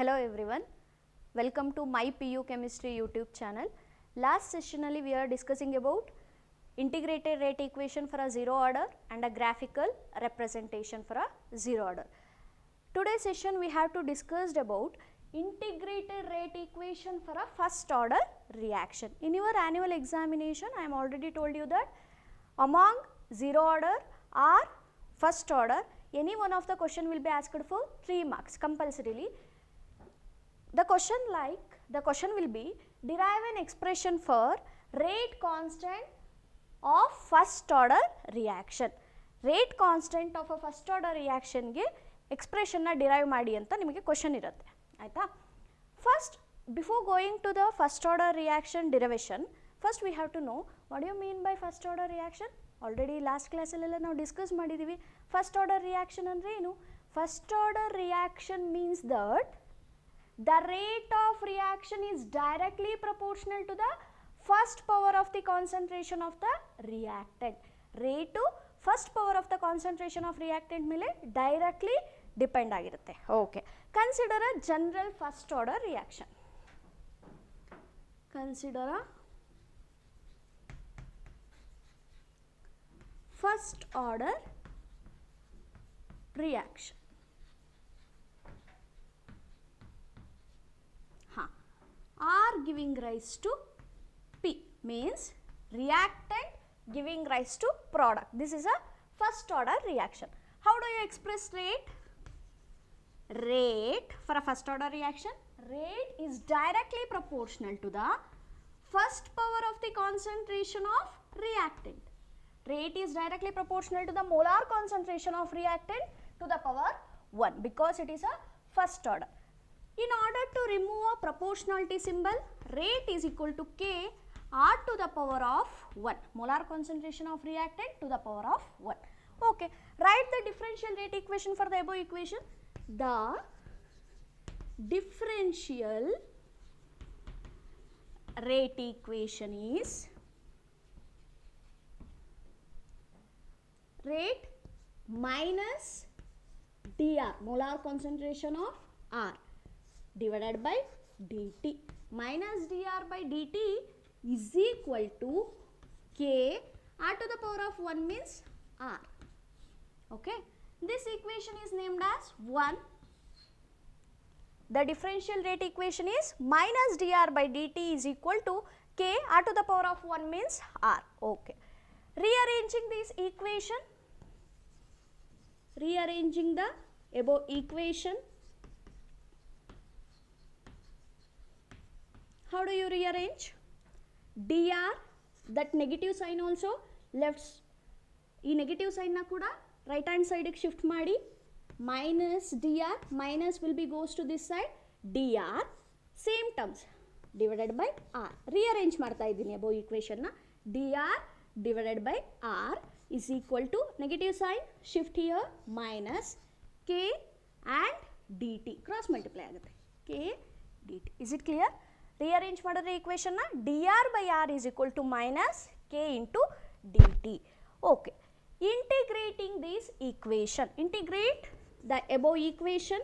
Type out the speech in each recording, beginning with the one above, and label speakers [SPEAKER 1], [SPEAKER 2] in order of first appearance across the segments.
[SPEAKER 1] Hello everyone, welcome to my PU Chemistry YouTube channel. Last sessionally we are discussing about integrated rate equation for a zero order and a graphical representation for a zero order. Today's session we have to discuss about integrated rate equation for a first order reaction. In your annual examination I am already told you that among zero order or first order any one of the question will be asked for 3 marks compulsorily. The question will be derive an expression for rate constant of first order reaction. Rate constant of a first order reaction ge expression na derive ಮಾಡಿ ಅಂತ ನಿಮಗೆ question ಇರುತ್ತೆ ಆಯ್ತಾ. First, before going to the first order reaction derivation, first we have to know what do you mean by first order reaction. Already last class ಅಲ್ಲೆಲ್ಲ ನಾವು discuss ಮಾಡಿದೀವಿ. First order reaction ಅಂದ್ರೆ ಏನು? First order reaction means that the rate of reaction is directly proportional to the first power of the concentration of the reactant. Rate to first power of the concentration of reactant ಮೇಲೆ directly depend ಆಗಿರುತ್ತೆ. Okay. Consider a general first order reaction. Consider a first order reaction. R giving rise to P means reactant giving rise to product. This is a first order reaction. How do you express rate? Rate for a first order reaction, rate is directly proportional to the first power of the concentration of reactant. Rate is directly proportional to the molar concentration of reactant to the power 1 because it is a first order. In order to remove a proportionality symbol, rate is equal to K R to the power of 1, molar concentration of reactant to the power of 1. Okay, write the differential rate equation for the above equation. The differential rate equation is rate minus dr, molar concentration of R, divided by dt. Minus dr by dt is equal to K R to the power of 1 means R. Okay. This equation is named as 1. The differential rate equation is minus dr by dt is equal to K R to the power of 1 means R. Okay. Rearranging this equation, rearranging the above equation, how do you rearrange? dr, that negative sign also left, ee negative sign na kuda right hand side ge shift ಮಾಡಿ, minus dr, minus will be goes to this side, dr same terms divided by r. rearrange ಮಾಡ್ತಾ ಇದ್ದೀನಿ above equation na, dr divided by r is equal to negative sign shift here minus k and dt cross multiply ಆಗುತ್ತೆ k dt. is it clear? rearrange ಮಾಡಿದ್ರೆ equation na dr by r is equal to minus k into dt. okay, integrating this equation, integrate the above equation,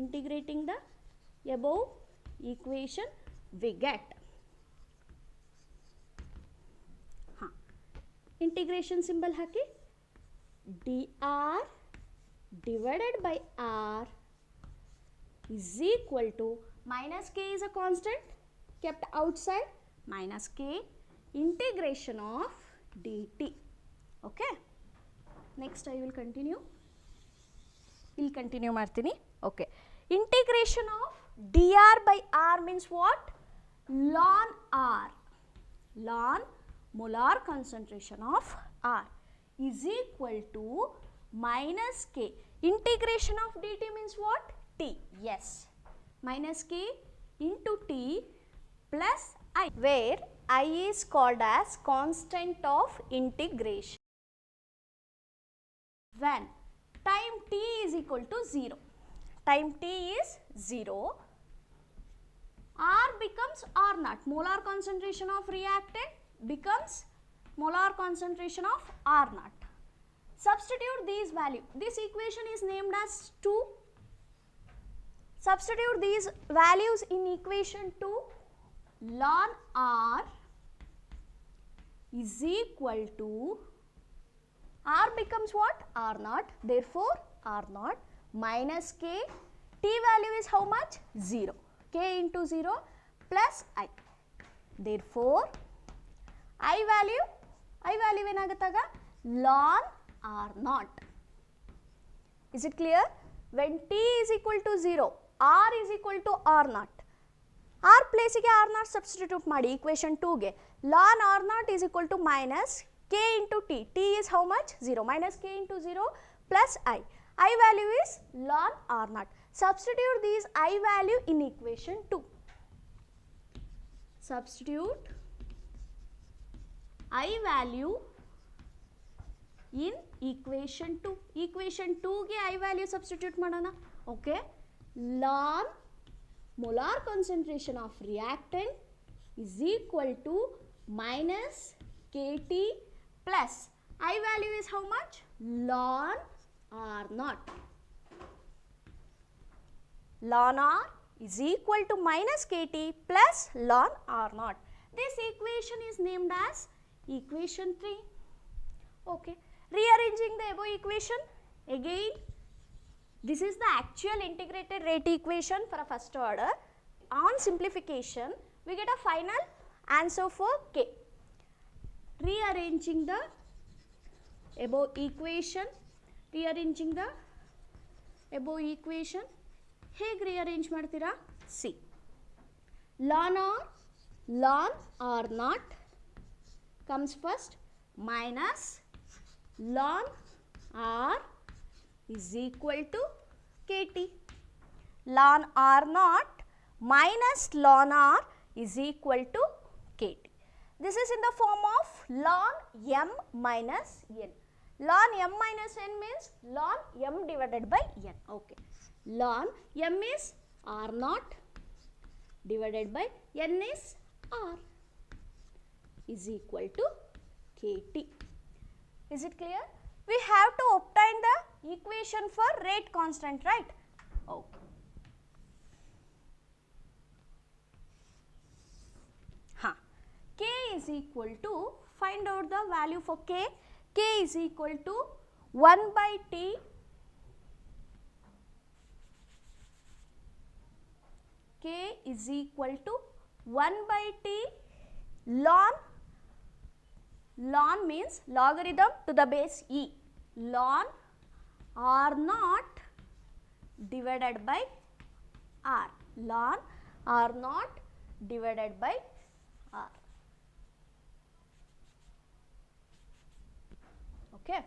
[SPEAKER 1] integrating the above equation we get integration symbol haki dr divided by r is equal to minus k is a constant kept outside, minus k integration of dt. okay, next I will continue, will continue ಮಾಡ್ತೀನಿ. okay, integration of dr by r means what? ln r, ln molar concentration of r is equal to minus k, integration of dt means what? T. yes, minus k into t plus I, where I is called as constant of integration. When time t is equal to 0, time t is 0, R becomes R naught, molar concentration of reactant becomes molar concentration of R naught. Substitute these value. This equation is named as 2. Substitute these values in equation 2. Ln r is equal to, r becomes what? R naught. Therefore, r naught minus k. T value is how much? 0. K into 0 plus I. Therefore, I value ಏನಾಗುತ್ತಾಗ ln r naught. Is it clear? When t is equal to 0, r is equal to r naught. r place ಗೆ r naught substitute ಮಾಡಿ equation 2 ಗೆ. ln r naught is equal to minus k into t. T is how much? 0. Minus k into 0 plus I. I value is ln r naught. Substitute these I value in equation 2. Substitute I value in equation 2. Equation 2 ಗೆ I value substitute ಮಾಡೋಣ. Okay. Ln molar concentration of reactant is equal to minus Kt plus I value is how much? Ln r naught. Ln r is equal to minus Kt plus ln r naught. This equation is named as equation 3. Okay. Rearranging the above equation again. This is the actual integrated rate equation for a first order. On simplification, we get a final answer for K. Rearranging the above equation. Rearranging the above equation. ಹೇಗೆ rearrange ಮಾಡ್ತೀರಾ? See. Ln r naught comes first minus ln r is equal to Kt. Ln r naught minus ln r is equal to Kt. This is in the form of ln m minus n. Ln m minus n means ln m divided by n. Okay. Ln m is r naught divided by n is r is equal to Kt. Is it clear? We have to obtain the equation for rate constant, right? Okay. K is equal to, find out the value for K. K is equal to 1 by T K is equal to 1 by T ln means logarithm to the base e, ln r naught divided by r, ln r naught divided by r. Okay.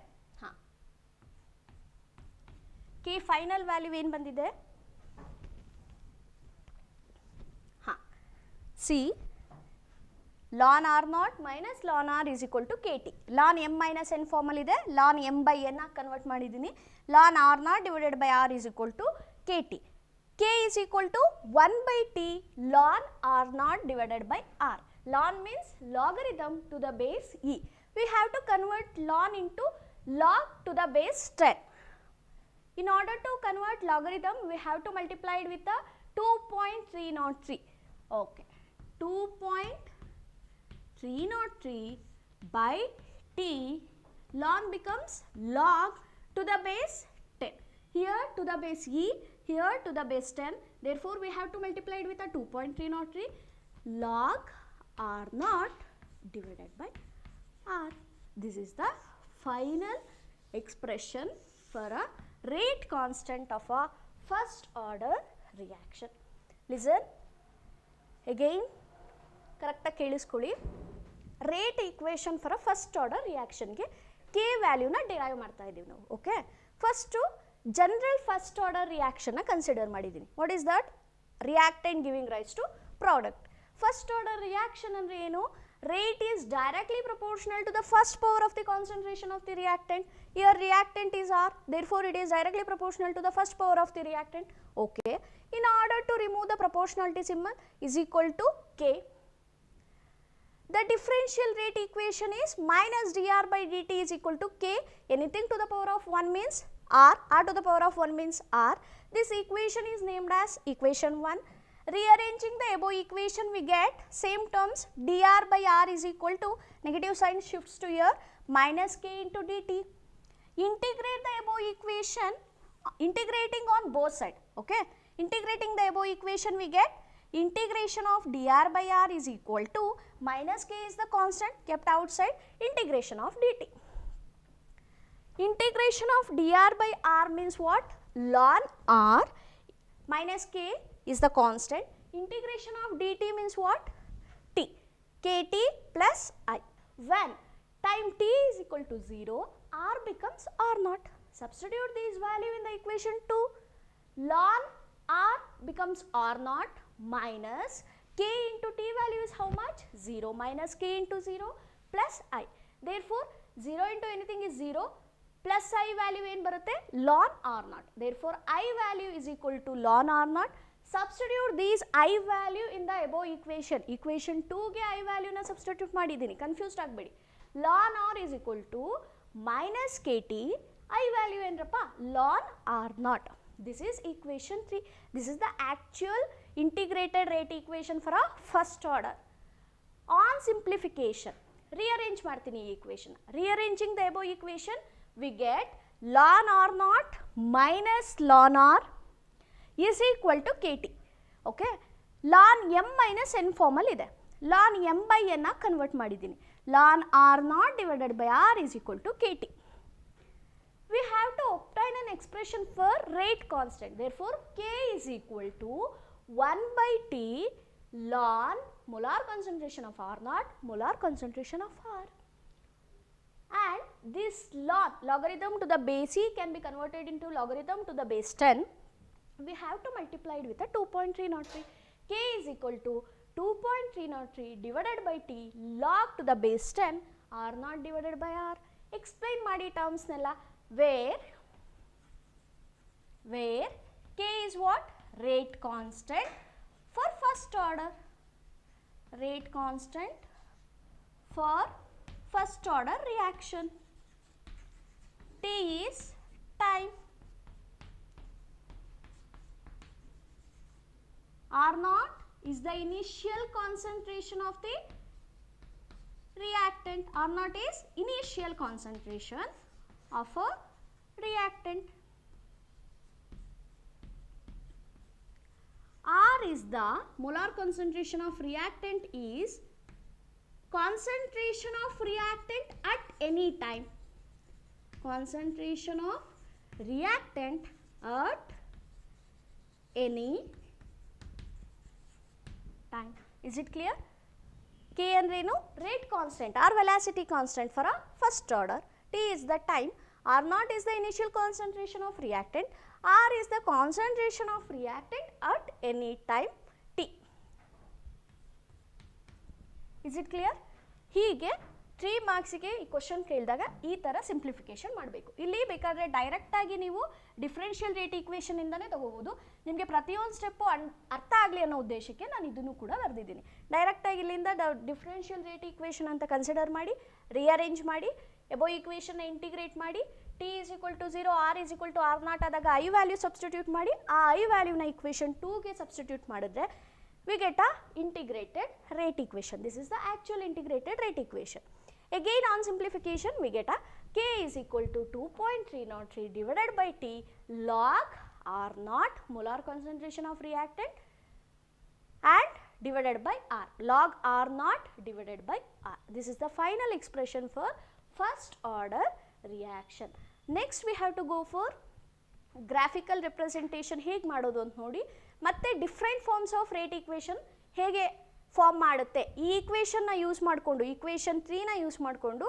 [SPEAKER 1] K final value ಏನು ಬಂದಿದೆ? See, ln r naught minus ln r is equal to Kt. Ln m minus n formal ಇದೆ, ln m by n ಆಗಿ convert ಮಾಡಿದ್ದೀನಿ. ln r naught divided by r is equal to Kt. K is equal to 1 by T ln r naught divided by r. Ln means logarithm to the base e. We have to convert ln into log to the base 10. In order to convert logarithm, we have to multiply it with the 2.303. Okay. 2.303 by T, ln becomes log to the base 10. Here to the base e, here to the base 10. Therefore, we have to multiply it with a 2.303 log r naught divided by r. This is the final expression for a rate constant of a first order reaction. Listen again. ಕರೆಕ್ಟಾಗಿ ಕೇಳಿಸ್ಕೊಳ್ಳಿ. Rate equation for a first order ರಿಯಾಕ್ಷನ್ಗೆ K ವ್ಯಾಲ್ಯೂನ derive ಮಾಡ್ತಾ ಇದ್ದೀವಿ ನಾವು. Okay, first general first order ರಿಯಾಕ್ಷನ್ನ consider ಮಾಡಿದ್ದೀನಿ. What is that? Reactant giving rise to product. First order reaction ಅಂದರೆ ಏನು? Rate is directly proportional to the first power of the concentration of the reactant. Here reactant is R, therefore it is directly proportional to the first power of the reactant. Okay. In order to remove the proportionality symbol is equal to K. The differential rate equation is minus dr by dt is equal to k. Anything to the power of 1 means r, r to the power of 1 means r. This equation is named as equation 1. Rearranging the above equation, we get same terms dr by r is equal to, negative sign shifts to here, minus k into dt. Integrate the above equation, integrating on both sides. Okay, integrating the above equation, we get integration of dr by r is equal to, minus k is the constant kept outside, integration of dt. Integration of dr by r means what? Ln r, minus k is the constant. Integration of dt means what? T, kt plus I. When time t is equal to 0, r becomes r naught. Substitute this value in the equation 2. Ln r becomes r naught minus k into t value is how much? 0 minus k into 0 plus I. Therefore, 0 into anything is 0 plus I value ಏನು ಬರುತ್ತೆ? ln r naught. Therefore, I value is equal to ln r naught. Substitute these I value in the above equation. Equation 2 ಗೆ I value ನ substitute ಮಾಡಿದ್ದೀನಿ, confused ಆಗಬೇಡಿ. ln r is equal to minus kt, I value ಏನರಪ್ಪ? ln r naught. This is equation 3. This is the actual integrated rate equation for a first order. On simplification, rearrange ಮಾಡ್ತೀನಿ ಈ equation. Rearranging the above equation, we get ln r naught minus ln r is equal to kt. Okay, ln m minus n formal ಇದೆ. ln m by n convert ಮಾಡಿದ್ದೀನಿ. ln r naught divided by r is equal to kt. We have to obtain an expression for rate constant. Therefore, k is equal to 1 by t ln molar concentration of r naught, molar concentration of r. And this ln, logarithm to the base e can be converted into logarithm to the base 10. We have to multiply it with a 2.303. K is equal to 2.303 divided by t log to the base 10 r naught divided by r. Explain ಮಾಡಿ terms ನೆಲ್ಲ. Where k is what? Rate constant for first order. Rate constant for first order reaction. T is time. R naught is the initial concentration of the reactant. R naught is initial concentration of a reactant. R is the molar concentration of reactant is concentration of reactant at any time. Concentration of reactant at any time. Is it clear? K ಅಂದ್ರೇನು? Rate constant or velocity constant for a first order. T is the time. R naught is the initial concentration of reactant. R is the concentration of reactant at any time t. Is it clear? ಹೀಗೆ 3 ಮಾರ್ಕ್ಸಿಗೆ ಈ question ಕೇಳಿದಾಗ ಈ ಥರ simplification ಮಾಡಬೇಕು. ಇಲ್ಲಿ ಬೇಕಾದರೆ ಡೈರೆಕ್ಟಾಗಿ ನೀವು ಡಿಫ್ರೆನ್ಷಿಯಲ್ ರೇಟ್ ಈಕ್ವೇಷನಿಂದನೇ ತೊಗೋಬೋದು. ನಿಮಗೆ ಪ್ರತಿಯೊಂದು ಸ್ಟೆಪ್ಪು ಅರ್ಥ ಆಗಲಿ ಅನ್ನೋ ಉದ್ದೇಶಕ್ಕೆ ನಾನು ಇದನ್ನು ಕೂಡ ಬರೆದಿದ್ದೀನಿ. ಡೈರೆಕ್ಟಾಗಿ ಇಲ್ಲಿಂದ ಡಿಫ್ರೆನ್ಷಿಯಲ್ ರೇಟ್ ಈಕ್ವೇಷನ್ ಅಂತ ಕನ್ಸಿಡರ್ ಮಾಡಿ, ರಿಅರೇಂಜ್ ಮಾಡಿ, ಎಬೋ ಈಕ್ವೇಷನ್ನ ಇಂಟಿಗ್ರೇಟ್ ಮಾಡಿ, t is equal to 0, r is equal to r naught ಆದಾಗ I ವ್ಯಾಲ್ಯೂ ಸಬ್ಸ್ಟಿಟ್ಯೂಟ್ ಮಾಡಿ, ಆ I ವ್ಯಾಲ್ಯೂನ ಈಕ್ವೇಷನ್ 2ಗೆ ಸಬ್ಸ್ಟಿಟ್ಯೂಟ್ ಮಾಡಿದ್ರೆ we get a integrated rate equation. This is the actual integrated rate equation. Again on simplification, we get a k is equal to 2.303 divided by t log r naught, molar concentration of reactant, and divided by r, log r naught divided by r. This is the final expression for first order reaction. Next we have to go for graphical representation. ಹೇಗೆ ಮಾಡೋದು ಅಂತ ನೋಡಿ, ಮತ್ತೆ different forms of rate equation ಹೇಗೆ form ಮಾಡುತ್ತೆ ಈ ಈಕ್ವೇಷನ್ನ use ಮಾಡಿಕೊಂಡು, ಈಕ್ವೇಷನ್ 3ನ ಯೂಸ್ ಮಾಡಿಕೊಂಡು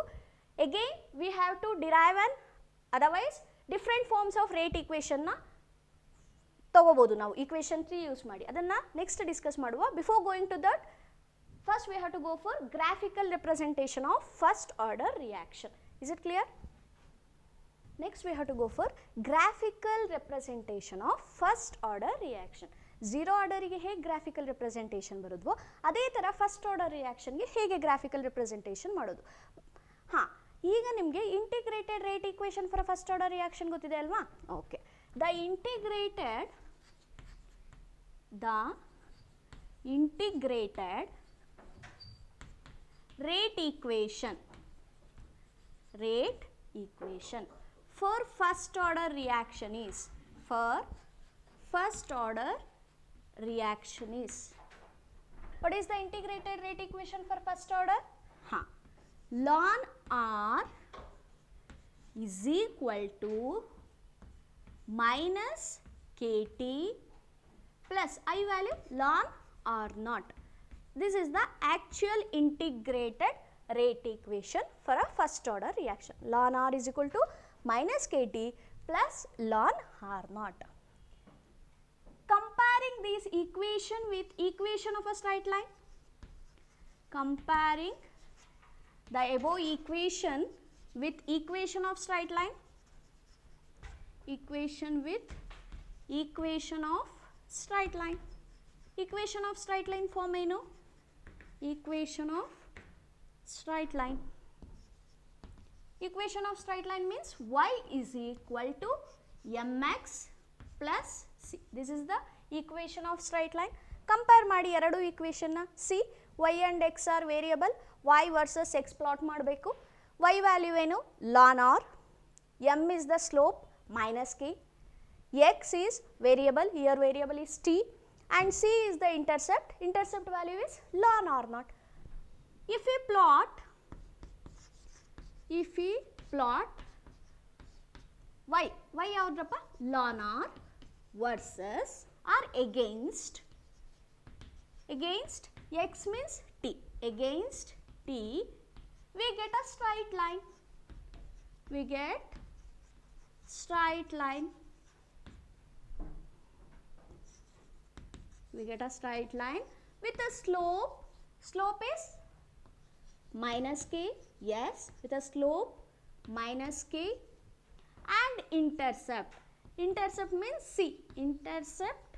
[SPEAKER 1] again we have to derive an otherwise different forms of rate ಈಕ್ವೇಷನ್ನ ತೊಗೋಬೋದು ನಾವು ಈಕ್ವೇಷನ್ 3 ಯೂಸ್ ಮಾಡಿ. ಅದನ್ನು ನೆಕ್ಸ್ಟ್ ಡಿಸ್ಕಸ್ ಮಾಡುವ. Before going to that, first we have to go for graphical representation of first order reaction. Is it clear? Next we have to go for graphical representation of first order reaction. Zero ಆರ್ಡರಿಗೆ ಹೇಗೆ graphical representation ಬರೋದ್ವೋ ಅದೇ ಥರ first order ರಿಯಾಕ್ಷನ್ಗೆ ಹೇಗೆ graphical representation ಮಾಡೋದು. ಹಾಂ, ಈಗ ನಿಮಗೆ integrated rate equation for first order reaction ಗೊತ್ತಿದೆ ಅಲ್ವಾ? Okay, the integrated rate equation for first order reaction is what is the integrated rate equation for first order? Ln R is equal to minus KT plus I value ln R naught. This is the actual integrated rate equation for a first order reaction. Ln R is equal to minus KT plus ln R naught. Comparing this equation with equation of a straight line. Comparing the above equation with equation of straight line. Equation with equation of straight line. Equation of straight line form ಏನು? Equation of straight line. Equation of straight line means y is equal to mx plus c. This is the equation of straight line. Compare ಮಾಡಿ ಎರಡು equation ನ. See, y and x are variable. y versus x plot ಮಾಡಬೇಕು. y value ಏನು? ln r. m is the slope minus k. x is variable. Here variable is t. And c is the intercept. Intercept value is ln r naught. If we plot y ಯಾವುದ್ರಪ್ಪ? ln r versus or against x means t. Against t we get a straight line. We get straight line with a slope is minus k, yes, with a slope minus k, and intercept means c. Intercept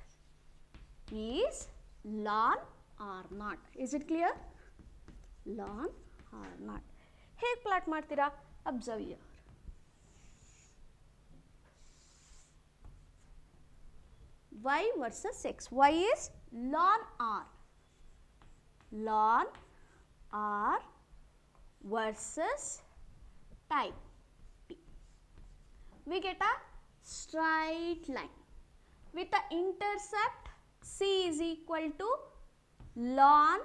[SPEAKER 1] is ln r naught. Is it clear? ln r naught. ಹೇಗೆ plot ಮಾಡ್ತೀರಾ? Observe here. y versus x. y is ln r versus time t. We get a straight line with the intercept c is equal to ln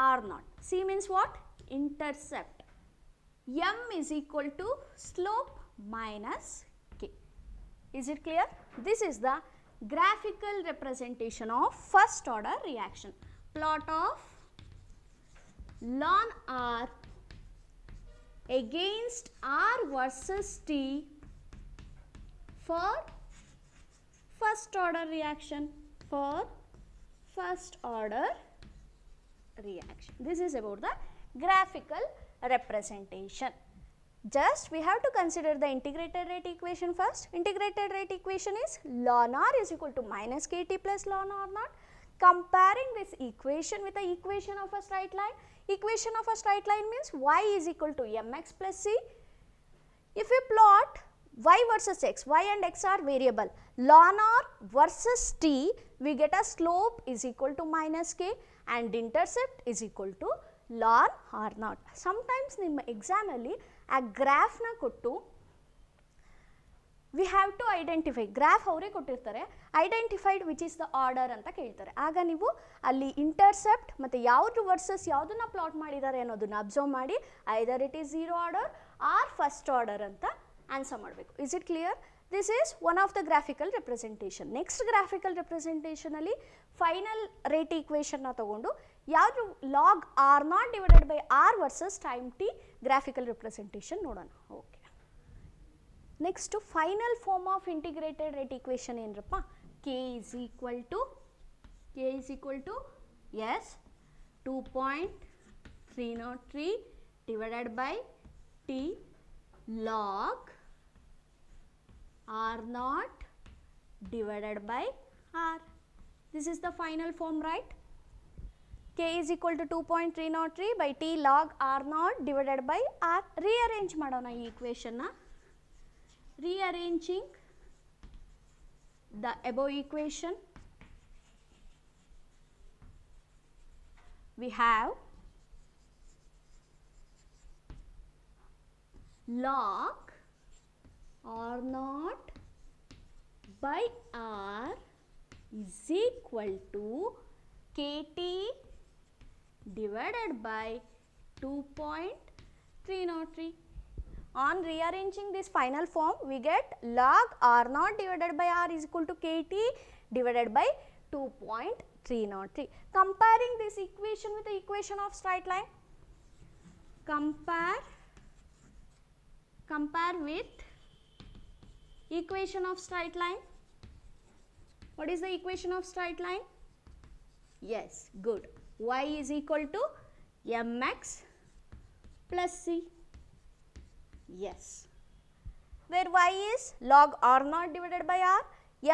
[SPEAKER 1] r naught. C means what? Intercept. M is equal to slope minus k. Is it clear? This is the graphical representation of first order reaction. Plot of ln r against r versus t for first order reaction. This is about the graphical representation. Just we have to consider the integrated rate equation first. Integrated rate equation is ln r is equal to minus kt plus ln r naught. Comparing this equation with the equation of a straight line. Equation of a straight line means y is equal to mx plus c. If we plot y versus x, y and x are variable. Ln r versus t, we get a slope is equal to minus k and intercept is equal to ln r naught. Sometimes ನಿಮ್ಮ exam ಅಲ್ಲಿ ಆ ಗ್ರಾಫ್ನ ಕೊಟ್ಟು we have to identify, graph ಅವರೇ ಕೊಟ್ಟಿರ್ತಾರೆ, identified which is the order ಅಂತ ಕೇಳ್ತಾರೆ. ಆಗ ನೀವು ಅಲ್ಲಿ ಇಂಟರ್ಸೆಪ್ಟ್ ಮತ್ತು ಯಾವುದು ವರ್ಸಸ್ ಯಾವುದನ್ನು ಪ್ಲಾಟ್ ಮಾಡಿದ್ದಾರೆ ಅನ್ನೋದನ್ನು ಅಬ್ಸರ್ವ್ ಮಾಡಿ either it is zero order or first order ಅಂತ ಆನ್ಸರ್ ಮಾಡಬೇಕು. Is it clear? This is one of the graphical representation. Next graphical ರೆಪ್ರೆಸೆಂಟೇಷನಲ್ಲಿ ಫೈನಲ್ ರೇಟ್ ಈಕ್ವೇಷನ್ನ ತಗೊಂಡು ಯಾವುದು log R not divided by R versus time T graphical representation ನೋಡೋಣ. Okay, next final form of integrated rate equation ಏನರಪ್ಪ? K is equal to S 2.303 divided by T log R not divided by R. This is the final form, right? K is equal to 2.303 by T log R naught divided by R. Rearrange ಮಾಡೋಣ ಈ equation ನ. Rearranging the above equation, we have log R naught by R is equal to KT divided by 2.303. On rearranging this final form, we get log R naught divided by R is equal to KT divided by 2.303. Comparing this equation with the equation of straight line, compare with equation of straight line. What is the equation of straight line? Yes, good. Y is equal to mx plus c. Yes, where y is log R naught divided by R,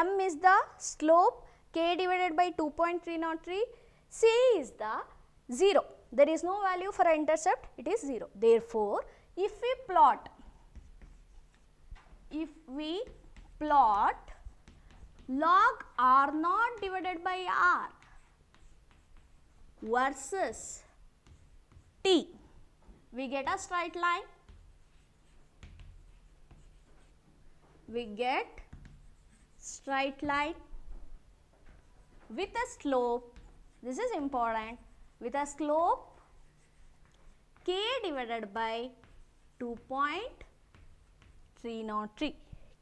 [SPEAKER 1] m is the slope, k divided by 2.303, c is the 0. There is no value for intercept, it is 0. Therefore, if we plot log R naught divided by R versus T, we get a straight line. We get straight line with a slope, this is important, with a slope k divided by 2.303.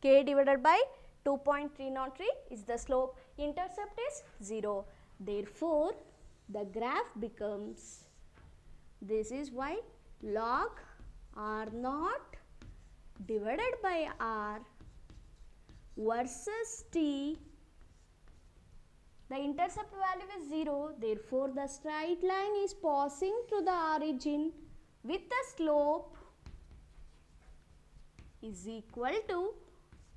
[SPEAKER 1] K divided by 2.303 is the slope, intercept is 0. Therefore, the graph becomes, this is why log R naught divided by R versus T, the intercept value is 0. Therefore, the straight line is passing through the origin with the slope is equal to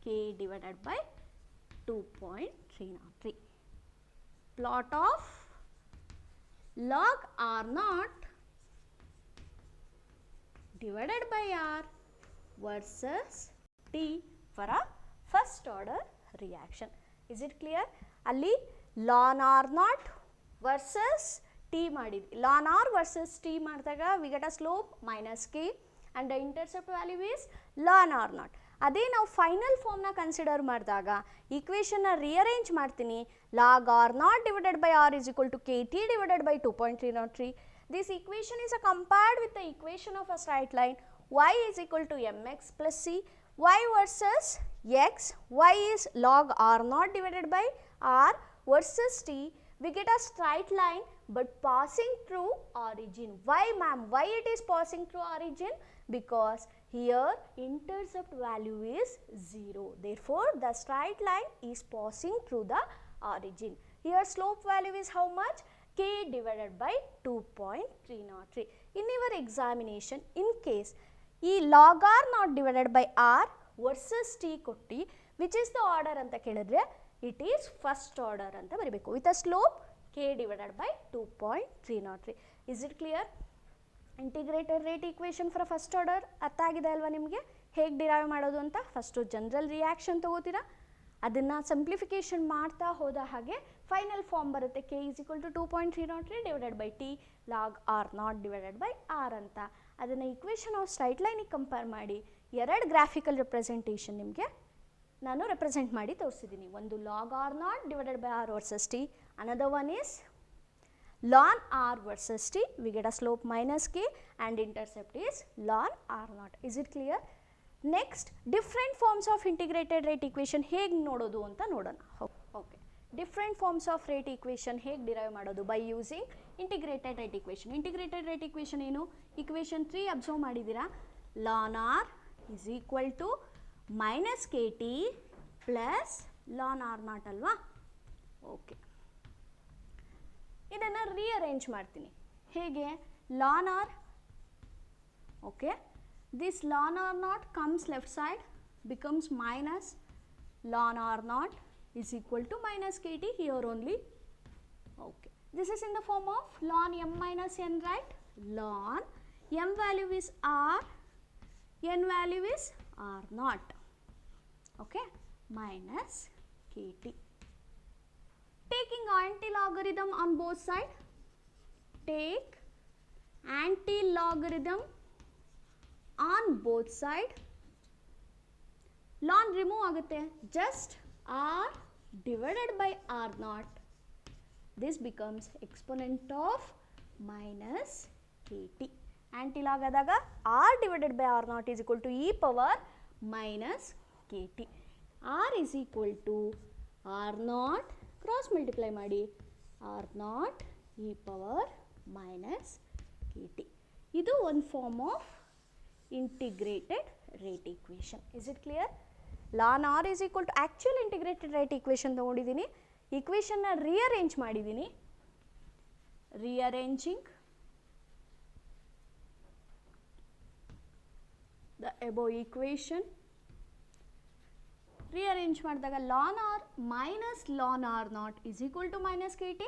[SPEAKER 1] k divided by 2.303. Plot of log R naught divided by R versus T for a first order reaction. Is it clear? Ali ln R naught versus T ಮಾಡಿದ್ವಿ. ln R versus T ಮಾಡಿದಾಗ we get a slope minus k and the intercept value is ln R naught. ಅದೇ ನಾವು final ಫಾರ್ಮ್ನ consider ಮಾಡಿದಾಗ ಈಕ್ವೇಷನ್ನ rearrange ಮಾಡ್ತೀನಿ. log R naught divided by R is equal to KT divided by 2.303. This equation is compared with the equation of a straight line. Y is equal to mx plus c. Y versus x, y is log R naught divided by R versus T. We get a straight line but passing through origin. Why ma'am? Why it is passing through origin? Because here intercept value is 0. Therefore, the straight line is passing through the origin. Here slope value is how much? K divided by 2.303. In your examination, in case ಈ log R naught divided by R versus T ಕೊಟ್ಟು which is the order ಅಂತ ಕೇಳಿದ್ರೆ it is first order ಅಂತ ಬರೀಬೇಕು with a slope K divided by 2.303. Is it clear? Integrated rate equation for first order ಅರ್ಥ ಆಗಿದೆ ಅಲ್ವಾ ನಿಮಗೆ? ಹೇಗೆ ಡಿರೈವ್ ಮಾಡೋದು ಅಂತ ಫಸ್ಟು ಜನರಲ್ ರಿಯಾಕ್ಷನ್ ತೊಗೋತೀರಾ, ಅದನ್ನು ಸಿಂಪ್ಲಿಫಿಕೇಷನ್ ಮಾಡ್ತಾ ಹೋದ ಹಾಗೆ ಫೈನಲ್ ಫಾರ್ಮ್ ಬರುತ್ತೆ. K is equal to 2.303 divided by T log R not divided by R ಅಂತ. ಅದನ್ನು ಈಕ್ವೇಷನ್ ಆಫ್ ಸ್ಟ್ರೈಟ್ ಲೈನಿಗೆ ಕಂಪೇರ್ ಮಾಡಿ ಎರಡು ಗ್ರಾಫಿಕಲ್ ರೆಪ್ರೆಸೆಂಟೇಷನ್ ನಿಮಗೆ ನಾನು ರೆಪ್ರೆಸೆಂಟ್ ಮಾಡಿ ತೋರಿಸಿದ್ದೀನಿ. ಒಂದು log R not divided by R versus T, another one is ln r versus t. We get a slope minus k and intercept is ln r naught. Is it clear? Next, different forms of integrated rate equation ಹೇಗೆ ನೋಡೋದು ಅಂತ ನೋಡೋಣ. Okay, different forms of rate equation ಹೇಗೆ derive ಮಾಡೋದು? By using integrated rate equation. Integrated rate equation ಏನು? Equation 3 observe ಮಾಡಿದ್ದೀರಾ. ln r is equal to minus kt plus ln r naught ಅಲ್ವಾ? Okay, ಇದನ್ನು ರೀಅರೇಂಜ್ ಮಾಡ್ತೀನಿ. ಹೇಗೆ? ln r, okay, this ln r naught comes left side, becomes minus ln r naught is equal to minus kt. Here only Okay, this is in the form of ln m minus n, right? Ln m value is r, n value is r naught, okay, minus kt. Taking anti-logarithm on both sides, take anti-logarithm on both side, ln remove ಆಗುತ್ತೆ, just r divided by r naught. This becomes exponent of minus kt. Anti-log ಆದಾಗ r divided by r naught is equal to e power minus kt. r is equal to r naught cross multiply ಮಾಡಿ r naught e power minus kt. ಇದು one form of integrated rate equation. Is it clear? ln r is equal to actual integrated rate equation ತಗೊಂಡಿದ್ದೀನಿ, equation ನ rearrange ಮಾಡಿದ್ದೀನಿ, rearranging the above equation, rearrange ಮಾಡಿದಾಗ ln r minus ln r naught is equal to minus kt.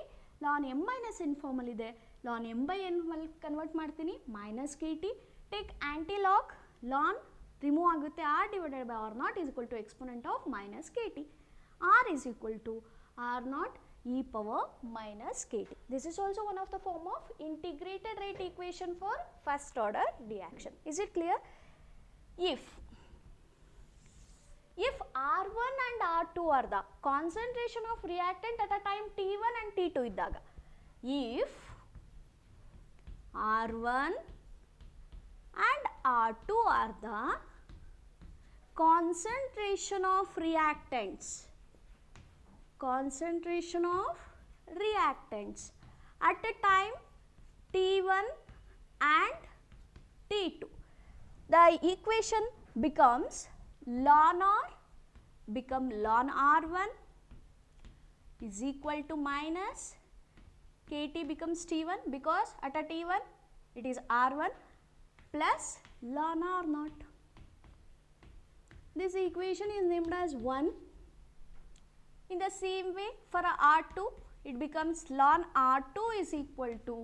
[SPEAKER 1] ln m minus n formal ಇದೆ, ln m by n convert ಮಾಡ್ತೀನಿ minus kt. Take aunty log, ln remove ಆಗುತ್ತೆ, r divided by r naught is equal to exponent of minus kt. r is equal to r naught e power minus kt. This is also one of the form of integrated rate equation for first order reaction. Is it clear? If r1 and r2 are the concentration of reactant at a time t1 and t2 ಇದ್ದಾಗ, if r1 and r2 are the concentration of reactants at a time t1 and t2, the equation becomes ln r1 is equal to minus kt becomes t1, because at a t1 it is r1 plus ln r naught. This equation is named as 1. In the same way, for r2 it becomes ln r2 is equal to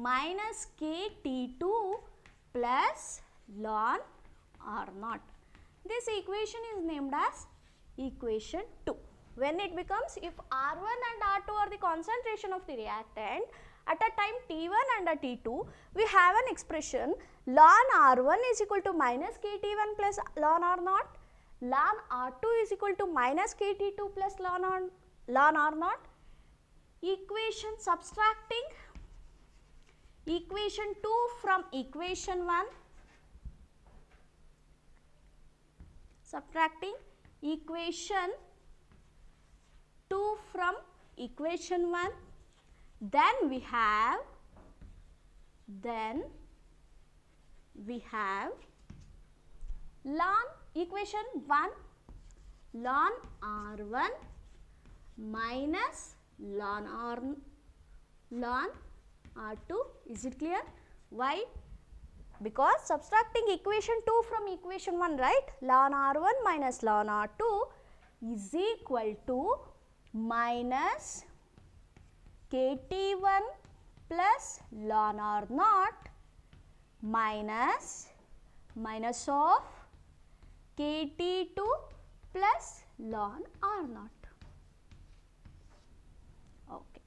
[SPEAKER 1] minus kt2 plus ln r naught. This equation is named as equation 2. When it becomes, if r1 and r2 are the concentration of the reactant at a time t1 and a t2, we have an expression ln r1 is equal to minus kt1 plus ln r naught, ln r2 is equal to minus kt2 plus ln r naught. Equation subtracting equation 2 from equation 1, subtracting equation 2 from equation 1, then we have ln equation 1 ln r1 minus ln r2. Is it clear? Why? Because subtracting equation 2 from equation 1, right? Ln r1 minus ln r2 is equal to minus kt1 plus ln r naught minus of kt2 plus ln r naught. Okay.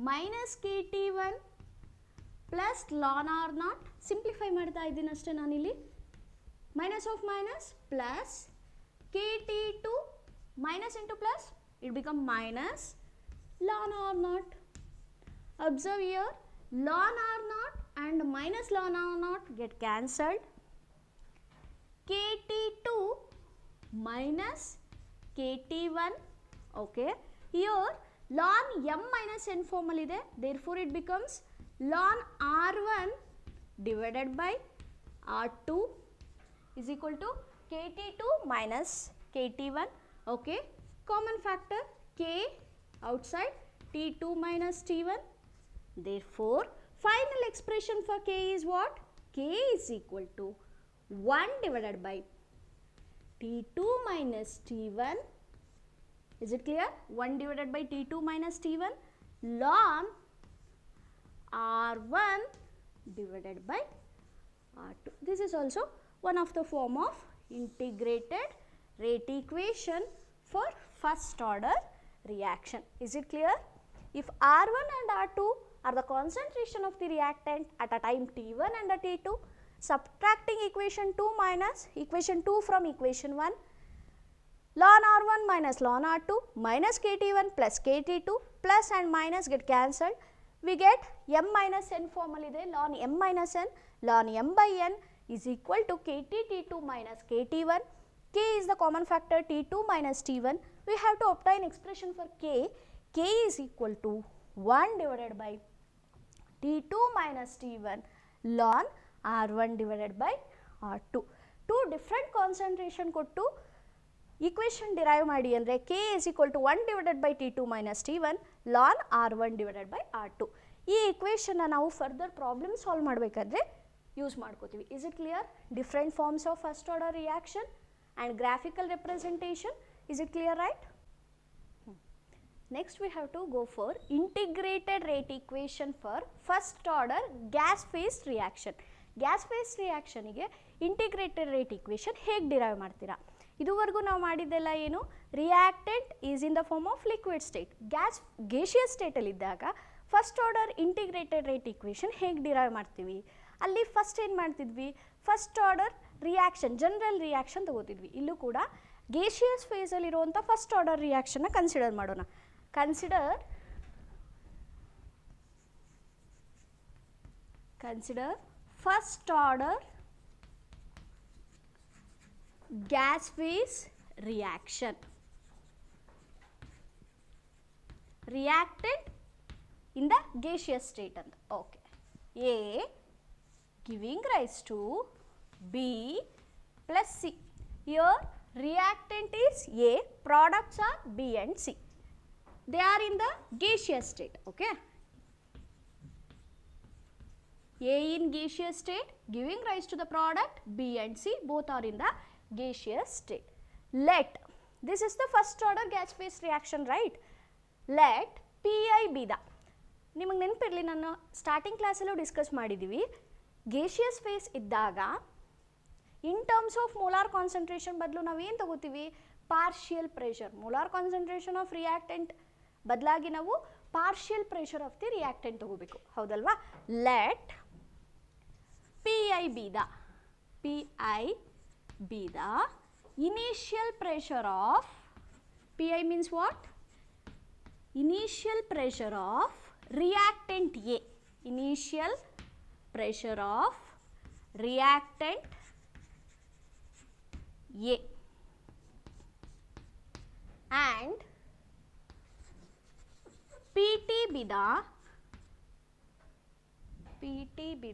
[SPEAKER 1] Minus kt1 plus ln r naught, simplify ಮಾಡ್ತಾ ಇದ್ದೀನಿ ಅಷ್ಟೇ ನಾನಿಲ್ಲಿ, minus of minus plus kt2 minus into plus, it become minus ln r naught. Observe here, ln r naught and minus ln r naught get cancelled. kt2 minus kt1, okay. Here ln m minus n formal ಇದೆ, therefore it becomes ln r1 divided by r2 is equal to kt2 minus kt1, okay. Common factor k outside, t2 minus t1, therefore final expression for k is what? K is equal to 1 divided by t2 minus t1. Is it clear? 1 divided by t2 minus t1. ln R1 divided by R2. This is also one of the form of integrated rate equation for first order reaction. Is it clear? If R1 and R2 are the concentration of the reactant at a time T1 and a T2, subtracting equation 2 minus equation 2 from equation 1, ln R1 minus ln R2 minus KT1 plus KT2 plus and minus get cancelled. We get m minus n formal ide, ln m minus n, ln m by n is equal to KT2 minus KT1. K is the common factor T2 minus T1. We have to obtain expression for K. K is equal to 1 divided by T2 minus T1 ln R1 divided by R2. Two different concentration ಕೊಟ್ಟು equation derive ಮಾಡಿ ಅಂದರೆ K is equal to 1 divided by T2 minus T1 ln R1 divided by R2. ಈ equation ನಾವು further problem solve ಮಾಡಬೇಕಾದ್ರೆ use ಮಾಡ್ಕೋತೀವಿ. Is it clear? Different forms of first order reaction and graphical representation. Is it clear, right? Next we have to go for integrated rate equation for first order gas phase reaction. Gas phase reaction ಗೆ integrated rate equation ಹೇಗೆ derive ಮಾಡ್ತೀರಾ? ಇದುವರೆಗೂ ನಾವು ಮಾಡಿದ್ದೆಲ್ಲ ಏನು, reactant is in the form of liquid state. Gaseous ಸ್ಟೇಟಲ್ಲಿ ಇದ್ದಾಗ first order integrated rate equation ಹೇಗೆ ಡಿರೈವ್ ಮಾಡ್ತೀವಿ, ಅಲ್ಲಿ ಫಸ್ಟ್ ಏನು ಮಾಡ್ತಿದ್ವಿ, first order reaction general reaction ತಗೋತಿದ್ವಿ. ಇಲ್ಲೂ ಕೂಡ ಗೇಷಿಯಸ್ ಫೇಸಲ್ಲಿರುವಂಥ ಫಸ್ಟ್ ಆರ್ಡರ್ ರಿಯಾಕ್ಷನ್ನ ಕನ್ಸಿಡರ್ ಮಾಡೋಣ. Consider first order gas phase reaction. Reactant in the gaseous state. Okay. A giving rise to B plus C. Here reactant is A, products are B and C. They are in the gaseous state. Okay. A in gaseous state giving rise to the product B and C, both are in the gaseous state. Let, this is the first order gas phase reaction, right? Let Pi be the, ನಿಮಗೆ ನೆನಪಿರಲಿ ನಾನು starting ಕ್ಲಾಸಲ್ಲೂ discuss ಮಾಡಿದ್ದೀವಿ, gaseous face ಇದ್ದಾಗ in terms of molar concentration ಬದಲು ನಾವೇನು ತಗೋತೀವಿ, partial pressure. Molar concentration of reactant ಬದಲಾಗಿ ನಾವು partial pressure of the reactant ತಗೋಬೇಕು, ಹೌದಲ್ವಾ? Let Pi be the, Pi be the initial pressure of, Pi means what? Initial pressure of reactant A, initial pressure of reactant A, and PT be